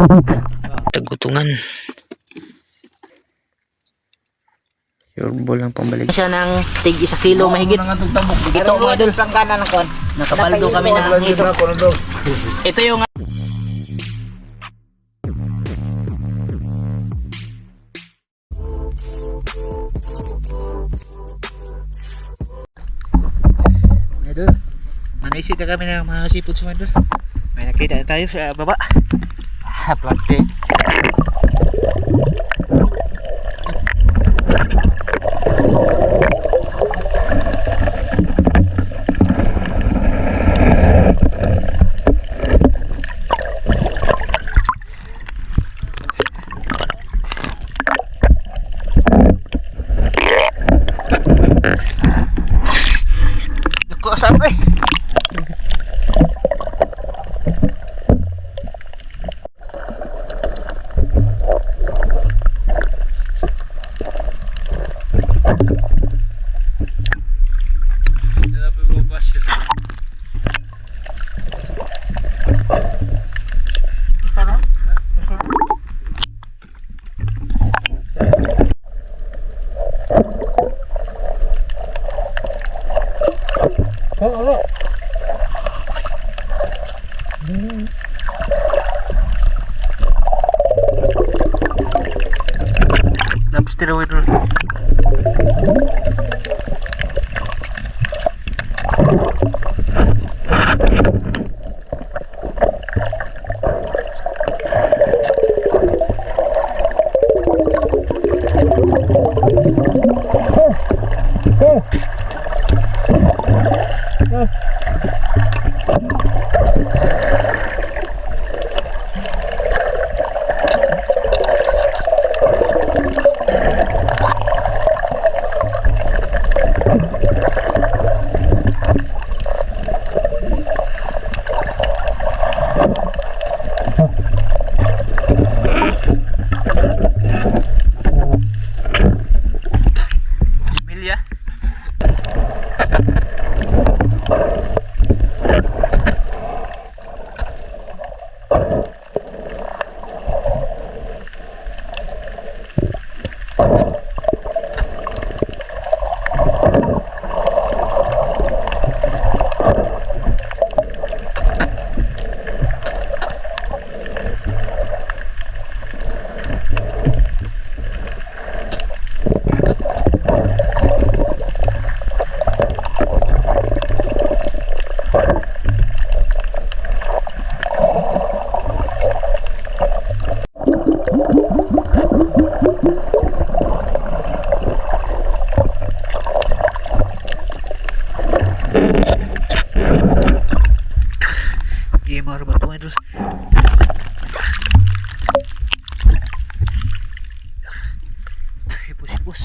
Tagutungan. Sure ball lang pambalik. Siya ng tig 1 kilo mahigit. Ito mga idol. Nakapaldo kami na ito. Ito yung idol. Manaisit na kami ng mga seafood sa idol. May nakita na tayo sa baba. Plante. Naku, sampai. Lobster away dulu. Gamer ba ito idol? Ipus-ipus.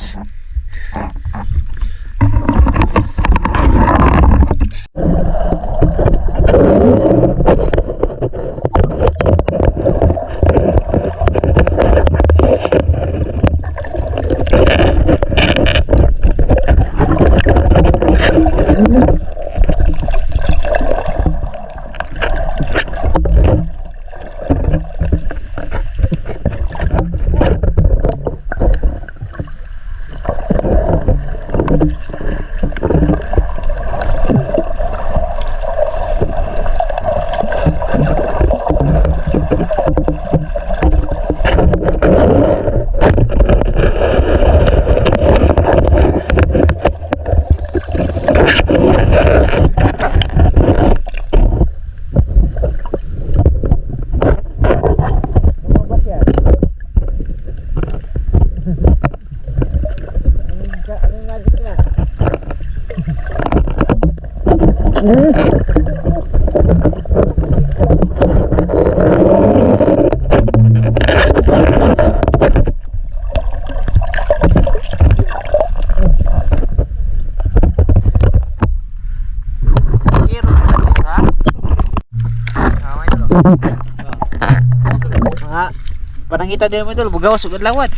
Panangita din mo idol, bugawas ug adlawad.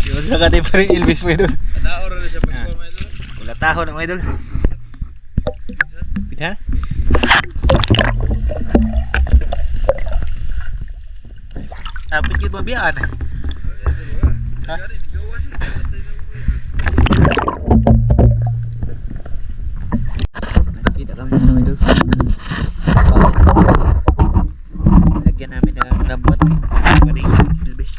Yo sa ka pa rin Elvis mo idol. Taor na siya pagforma idol. Wala taho na mo idol. Pida? Napit yung mabiyaan. Ha? Nakita kami ng mga idol. Lagyan namin ng lambot. Maring ilbis.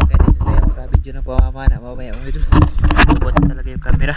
Ganito na yung video ng pamamana. Mamaya mga idol. Lambot talaga yung camera.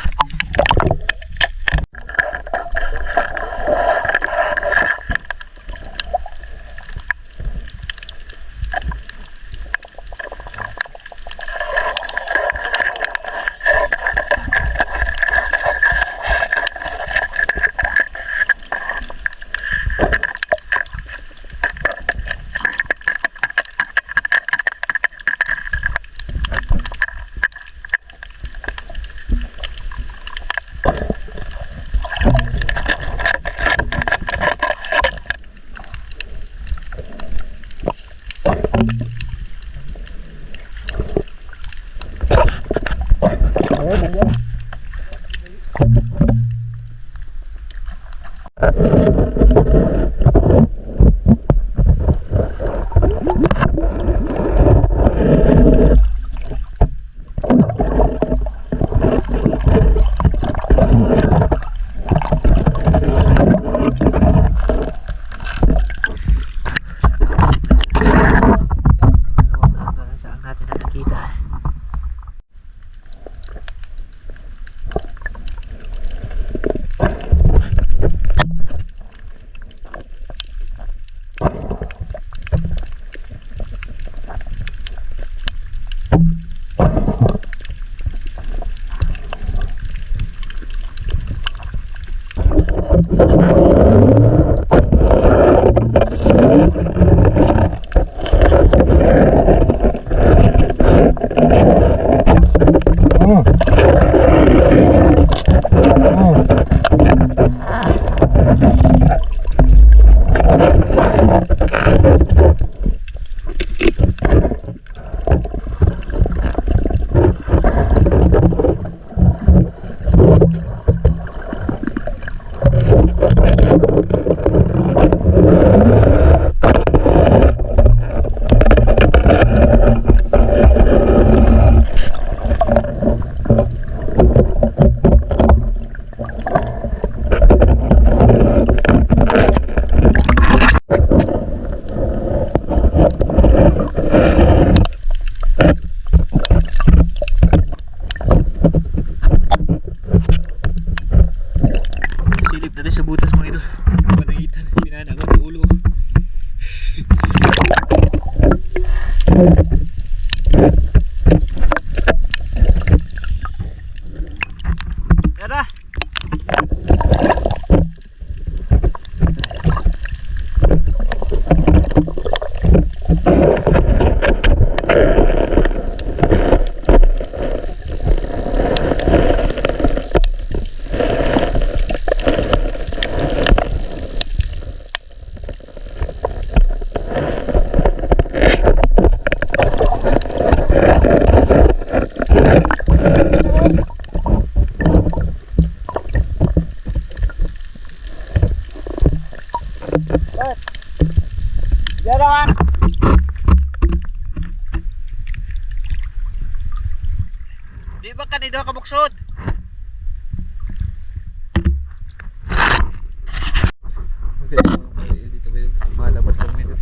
Saan natin nakakita? Silip natin sa butas mga idol. Panangitan, pinana ko ng ulo. Tara! Jalan. Di ba kanino ka buksod? Okay, dito ba yun? Malabas lang yun.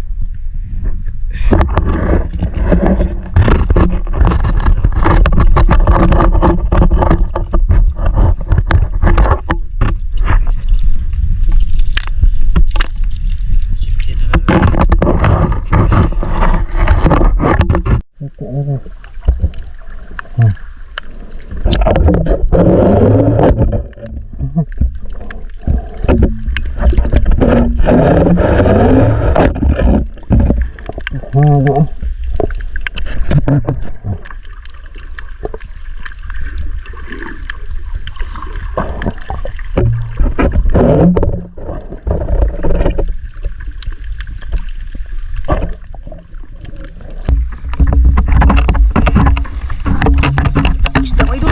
Isda mo idol.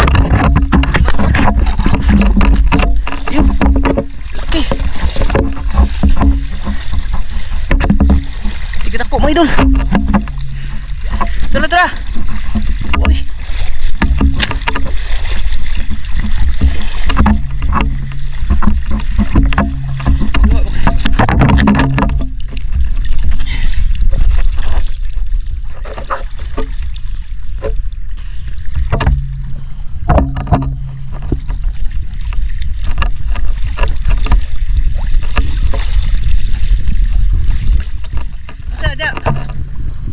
mga idol. Tara, tara. Uy.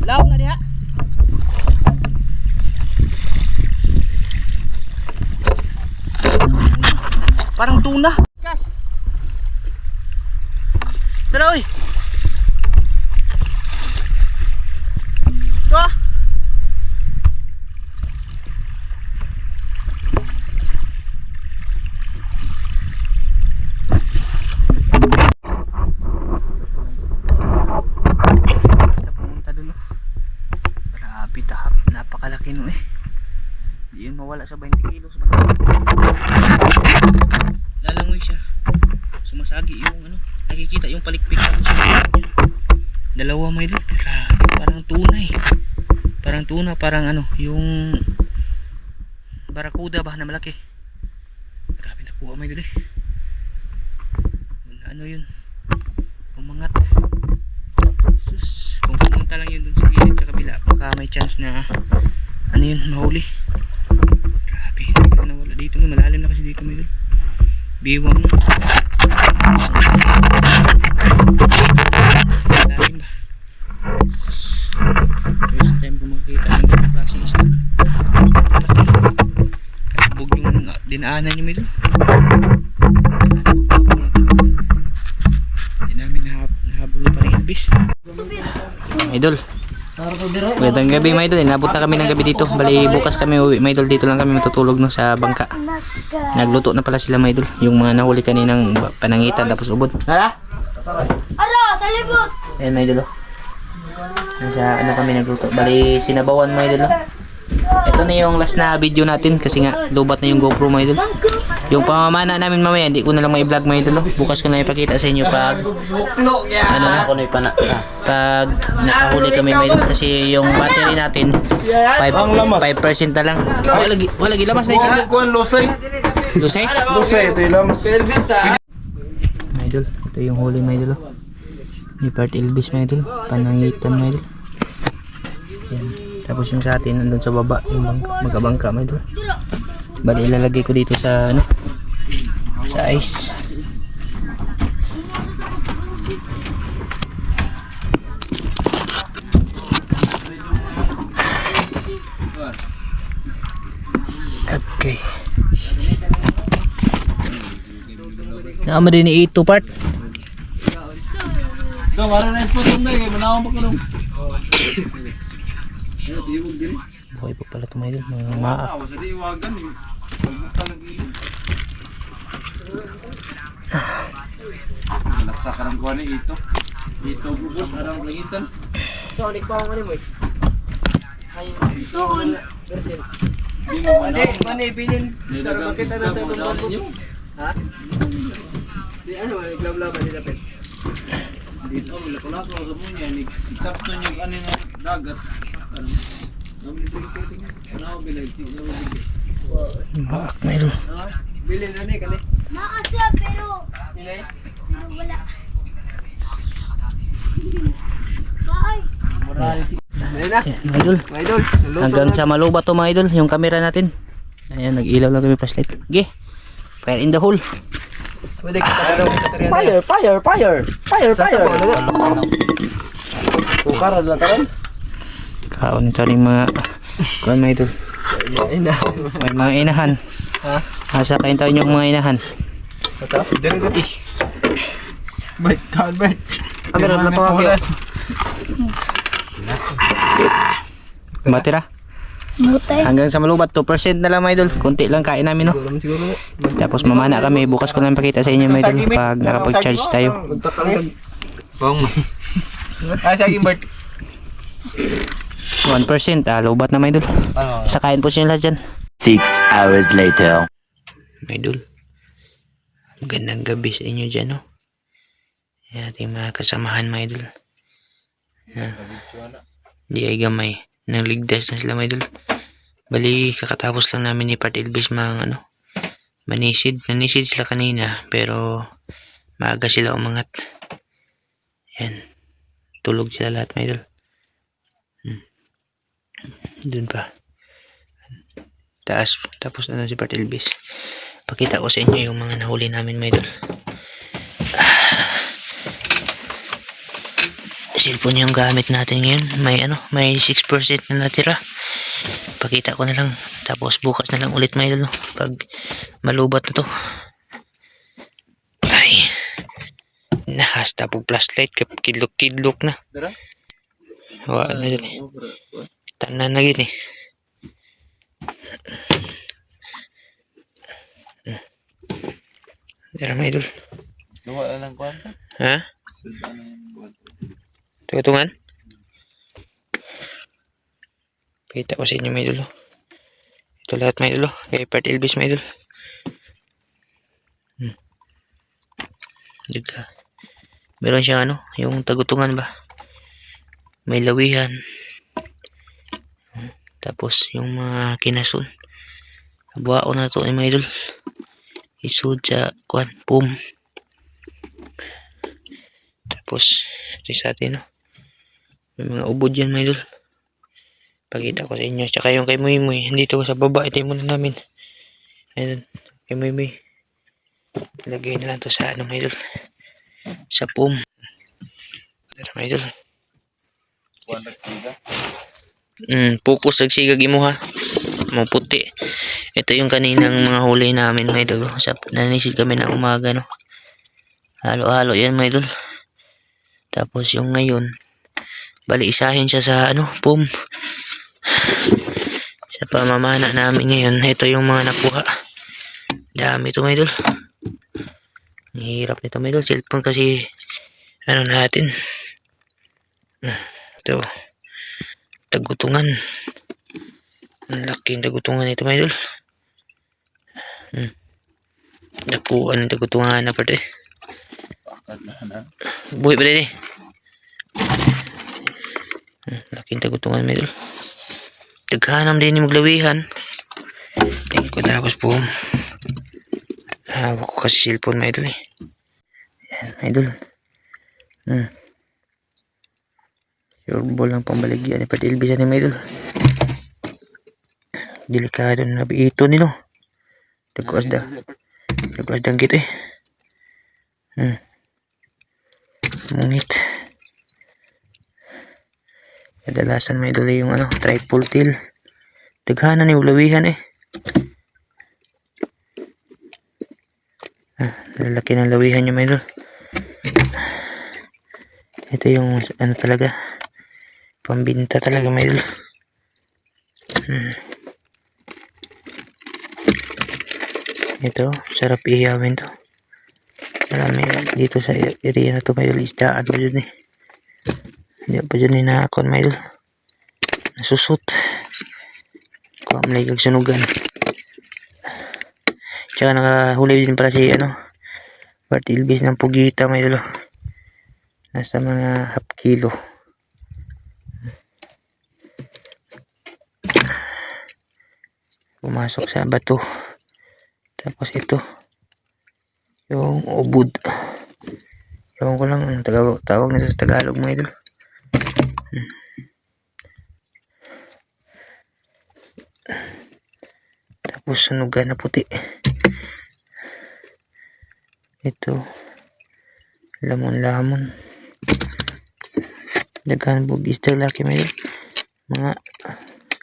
Law na diha. Parang tuna. Kas. Tara oy. Tara. Napakalaki no eh. Hindi yun mawala sa 20 kilos ba? Lalangoy siya. Sumasagi yung ano. Nakikita yung palikpik ng sumasagi. Dalawa may dito. Parang tuna eh. Parang tuna. Parang ano. Yung barakuda ba na malaki. Grabe nakuha may dito eh. Ano yun? Umangat. Sus. Kung pumunta lang yun dun sa gilid sa kabila, baka may chance na ano yun, mahuli. Grabe, hindi ko nawala dito. Malalim na kasi dito may dun. Biwang no. Malalim ba? Sus. First time ko makikita ng ganang klaseng isda. Kalabog yung dinaanan nyo may dun. Hindi namin nahabol pa rin ilbis. Idol, magandang gabi mga idol. Inabot na kami ng gabi dito. Bali bukas kami uwi mga idol. Dito lang kami matutulog no, sa bangka. Nagluto na pala sila mga idol. Yung mga nahuli kaninang panangitan tapos ubod. Hala? Alo, sa libot! Ayan mga idol. Nasa ano kami nagluto. Bali sinabawan mga idol. Ito na yung last na video natin kasi nga lubat na yung GoPro mga idol. Yung pamamana namin mamaya hindi ko na lang mai-vlog mga idol. Bukas ko na ipakita sa inyo pag ano ako na pag nakahuli kami mga idol kasi yung battery natin 5% na lang. Wala lagi lamas na isa. Kuan Lusay. Lusay? Lusay ito yung lamas. Mga idol, ito yung huli mga idol. Ni part Elvis mga idol, panangitan mga idol. Yan. Tapos yung sa atin nandun sa baba, yung magkabangka mga idol. Bali ilalagay ko dito sa ano, sa ice. Okay. Naama din ni ito part. Ito, wala na spot mo na. Manawang pa ko nung. Buhay pa pala tumayo mga maak. Sa diiwagan eh. Pagbuka lang gilid. Lasa ka ng kuha ni ito. Ito bubot, parang langitan. Suun! Mani, bilin. Nilagang isda mo dali nyo. Ha? Di ano, naglablaba nila pe. Dito, malako-lako sa munya. Eksakto nyo ano na dagat. Ano bilay? Maak na ito. Bilin na ni kani. Maasya pero Bilay. wala. Bye. Moral si. Bilin na. Yan, mga idol. Mga idol, naluto Hanggang na. sa maluba to mga idol, yung camera natin. Ayan, nag-ilaw lang kami flashlight. Okay. Fire in the hole. Pwede kita daw katerian. Fire. Tukar na taron. Kaon ito rin mga kuan mga idol. Ina. May mga inahan. Ha? Asa kain tayo yung mga inahan. Ito? Dere dere. Bait kan bait. Kamera na to ako. Batira. Mutay. Hanggang sa malubat 2% na lang mga idol. Kunti lang kain namin no. Siguro. Tapos mamana kami. Bukas ko lang pakita sa inyo mga idol pag nakapag-charge tayo. Magtakal. Bong. Ay saging Bert. 1%. Lubat na mga idol. Sa kain po siya lahat dyan. 6 hours later. Mga idol. Magandang gabi sa inyo dyan no. Ayan ating mga kasamahan mga idol. Di ay gamay. Nangligdas na sila mga idol. Bali, kakatapos lang namin ni Part Elvis manisid. Nanisid sila kanina, pero maaga sila umangat. Yan. Tulog sila lahat mga idol. Dun pa. Taas. Tapos si Part Elvis. Pakita ko sa inyo yung mga nahuli namin mga idol. Cellphone yung gamit natin ngayon. May 6% na natira. Pakita ko na lang. Tapos bukas na lang ulit mga idol. Pag malubat na to. Ay. Nahasta po flashlight. Kidlok-kidlok na. Wala na dyan eh. Tanan na gini. Dara mga idol. Luwa na lang kwanta. Ha? Sultan ng kwanta. Tutungan? Pakita ko sa inyo mga idol. Ito lahat mga idol. Kay Part Elvis mga idol. Diga. Meron siya yung tagutungan ba? May lawihan. Tapos yung mga kinasun. Buwao na to mga idol. Isud sa pum. Tapos ito sa atin may mga ubod yan mga idol. Pakita ko sa inyo. Tsaka yung kay Muy Muy. Dito sa baba. Ito muna namin. Ayun. Kay Muy Muy. Lagay na lang to sa mga idol. Sa pum. Tara mga idol. Kwanta kiga. Focus nagsigag imo ha. Mga puti. Ito yung kaninang mga huli namin mga idol. Nanisid kami ng umaga Halo-halo yan mga idol. Tapos yung ngayon bali isahin siya sa pum. Sa pamamana namin ngayon. Ito yung mga nakuha. Dami ito mga idol. Ang hirap nito mga idol. Cellphone kasi natin. Ito. Tagutungan. Ang laking tagutungan ito mga idol. Nakuha ng tagutungan na pati. Buhay pa din laking tagutungan mga idol. Taghanam din yung maglawihan. Tingin ko tapos po. Hawak ko kasi cellphone mga idol Yan mga idol. Sure ball lang pambaligyan ni Part Elvis ni mga idol. Delikado na ito nino. Tagkuasdang gitu Mungit. Kadalasan may idol yung triple tail. Taghanan yung lawihan lalaki ng lawihan niya mga idol. Ito yung talaga. Pambinta talaga mga idol. Ito, sarap ihawin to. Marami dito sa area na to mga idol. Isdaan pa dyan Hindi pa dyan nakakon mga idol. Nasusot. Kung may kagsunugan. Tsaka nakahuli din pala si Part Elvis ng pugita mga idol. Nasa mga half kilo. Pumasok sa bato. Tapos ito yung ubod. Ewan ko lang ang tawag nito sa Tagalog mga idol. Tapos sunugan na puti. Ito lamon daghan bugis laki mga idol. Mga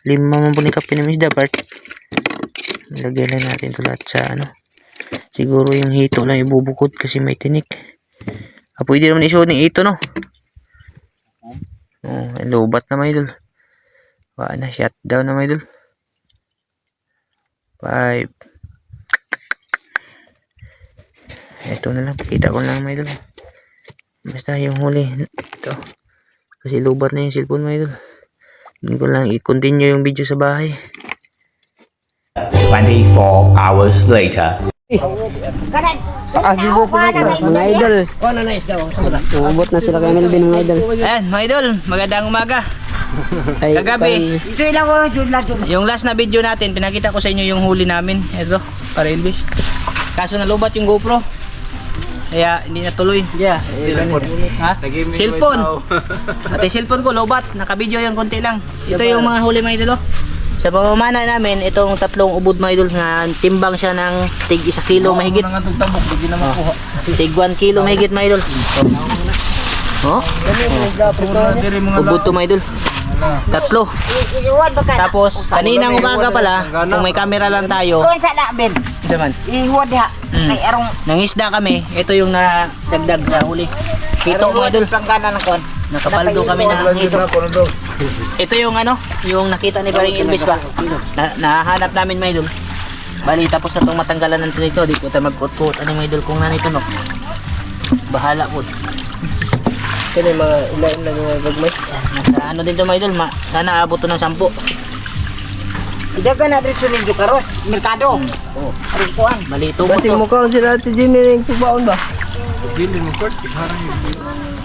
5 man po ni kape ng isda Part. Lagyan lang natin ito lahat sa siguro yung hito lang ibubukod kasi may tinik. Pwede naman isuot ng ito lubat na mga idol. Wala na, shutdown na mga idol. 5. Ito na lang, pakita ko lang mga idol. Basta yung huli ito kasi lubat na yung cellphone mga idol. Hindi ko lang i-continue yung video sa bahay. 24 hours later. Mga idol. Umabot na sila kay Melvin mga idol. Ayan, mga idol, magandang umaga. Ay, Kagabi, yung last na video natin, pinakita ko sa inyo yung huli namin. Ito, para Elvis. Kaso nalubat yung GoPro. Kaya hindi natuloy. Yeah. Ha? Cellphone. Pati cellphone ko, lobat. Nakabidyo yung konti lang. Ito yung mga huli mga idol. Sa pamamana namin, itong tatlong ubod mga idol na timbang siya ng tig 1 kilo mahigit. Tig 1 kilo mahigit mga idol. Oh? Ubod to mga idol. Tatlo. Tapos, kaninang umaga pala, kung may camera lang tayo. Kuan sa labin. Saman. Ihuwad ha. Kay arong Nangisda kami, ito yung nadagdag sa huli. Hito mga idol. planggana ng kuan. Nakapaldo kami ng hito. Ito yung ano, yung nakita ni Paring Elvis ba? Nahanap namin mga idol. Bali, tapos na itong matanggalan ng nito. Di po tayo mag-ut-ut. Ano mga idol kung nanito no? Bahala po. Kaya mga ilan lang yung gagmay. Nasa ano din ito mga idol, sana abot to ng 10. Idaga na dito ni Jukaros, merkado. Oh, Aring kuan. mali ito po Kasi to. mukha sila Ate Jenny ng subaon ba?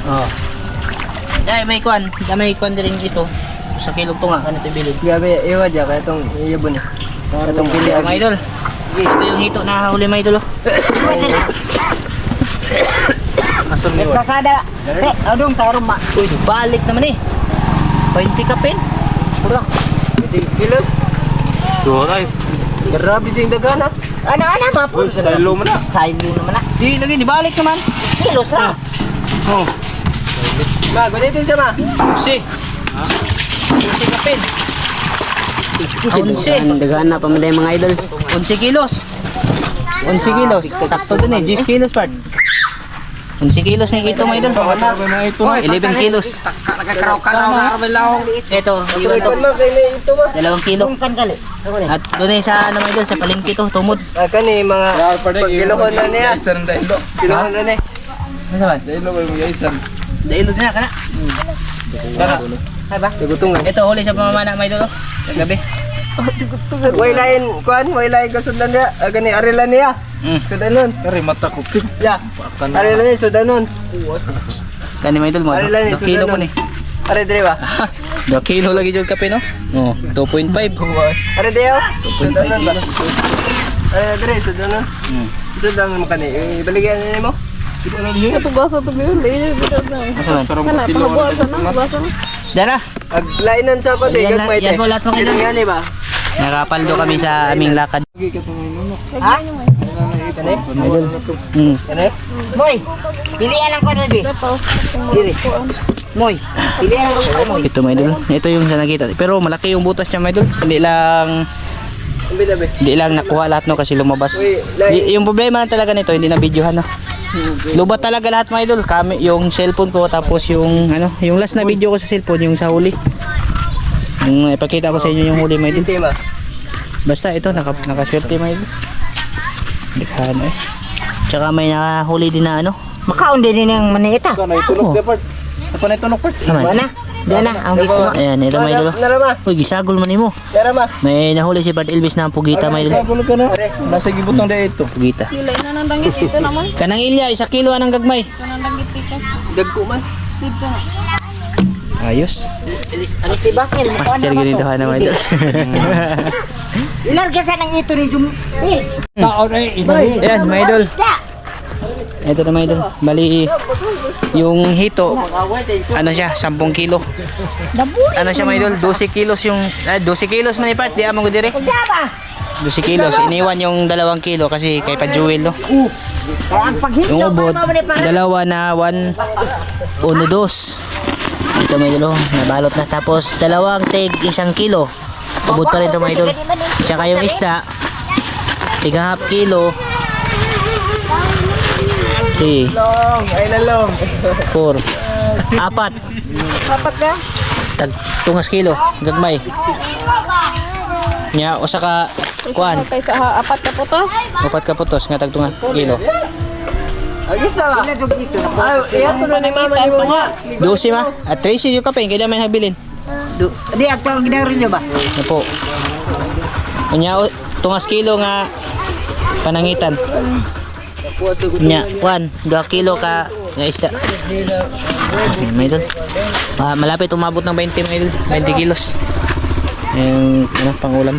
Oh. Dahil may kwan din ito. Sa kilog to nga, kanito bilid. Gabi, iwa dyan, kaya itong iyabon eh. Itong pili Mga idol, ito yung hito na huli mga idol. Oh. Masong Mas pasada. Adong tarong ma. Uy, balik naman eh. 20 kapin. Pura. 20 kilos. Suray. Grabe sing dagana. Ano mapun. Silo mo na. Silo naman na. Di lagi di balik naman. Kilos ra. Oh, Ma, gulitin siya ma. si. 11 kapin. 11. Dagana pa mga idol. 11 kilos. 11 kilos. Sakto dun eh, 10 kilos part. 11 kilos na ito mga idol. 11 kilos. Nagkakaraw-karaw na armelaw. Ito, yung ito. Ito ma. 2 kilo. Kan kali. At doon eh sa ano mga idol, sa palengke to, tumod. Kani mga kilokon na niya. Kilokon na niya. Ano naman? Dailo din na, kana. Kana. Hay ba? Dugutong nga. Ito, huli sa pamamana mga idol. Gabi. Way lain kuan, way lain kasundan niya. Kani arilan niya. Sudanon. Kari mata ko. Ya. Arilan niya sudanon. Kani mga idol mo, Ari lang, 2 kilo mo ni. Ari dire ba? 2 kilo lagi yung kape no? Oh, 2.5. Ari dire. Sudanon ba? Ari dire sudanon. Sudanon mo kani. Ibaligyan niya mo. Dara, Aglainan sa ko di Yan gagmay yan mo lahat mga idol. Yan ba? Nakapaldo kami sa aming lakad. Ha? Kani? Kani? Moy. Pilihan lang ko di. Diri. Moy. Pilihan lang ko moy. Ito mga idol. Ito yung sa nakita. Pero malaki yung butas niya mga idol. Hindi lang nakuha lahat no kasi lumabas. Yung problema talaga nito hindi na videohan no. Lubat talaga lahat mga idol. Yung cellphone ko tapos yung ano, yung last na video ko sa cellphone yung sa huli. Yung ipakita ko sa inyo yung huli mga idol. Tema. Basta ito nakaswerte mga idol. Dekhano eh. Tsaka may nakahuli din na ano. Makaon din ang manita. Kanay tunog dapat. Ako na tunog part. Naman. Wala. Diyan na ang giko. Ayan, ito mga idol. Narama. Uy, gisagol man nimo. Narama. May nahuli si Bart Elvis na pugita mga idol. Sabon ka na. Nasa gibutang da ito. Pugita. Ilay na nang danggit dito naman. Kanang ilya, 1 kilo anang gagmay. Nang danggit dito. Dagko man. Dito na. Ayos. Ano si Basil? Master ganito ka na mga idol. Ilarga sa nang ito ni Jum. Ayan mga idol. Ito na mga idol. Bali, yung hito, ano siya, 10 kilo. Ano siya mga idol, 12 kilos yung, 12 kilos man ipart, di amang ko dire. 12 kilos, iniwan yung 2 kilo kasi kay pa Jewel no. Ang paghinto Yung ubod, dalawa na 1, 2. Ito mga idol, nabalot na. Tapos, 2 tig 1 kilo. Ubod pa rin ito mga idol. Tsaka yung isda, tig ½ kilo. 3, Long, ay lalong. 4, 4. Apat ka? Tag 2 kilo, gagmay. Nya usa ka kuan, Tayo sa apat ka po to. 4 ka putos nga tag 2 kilo. Agis na ba? Iladog dito na po. Ay, iyan ko na ni mama ni mo nga. 12 ma, at 13 yung kape, kaya may habilin. Di ato ang ginarin niyo ba? Na po. Nya 2 kilo nga panangitan. Nya, 2 kilo ka nga isda. Ayan, may idol. Malapit umabot ng 20 mga idol. 20 kilos. Yung ano, pangulam.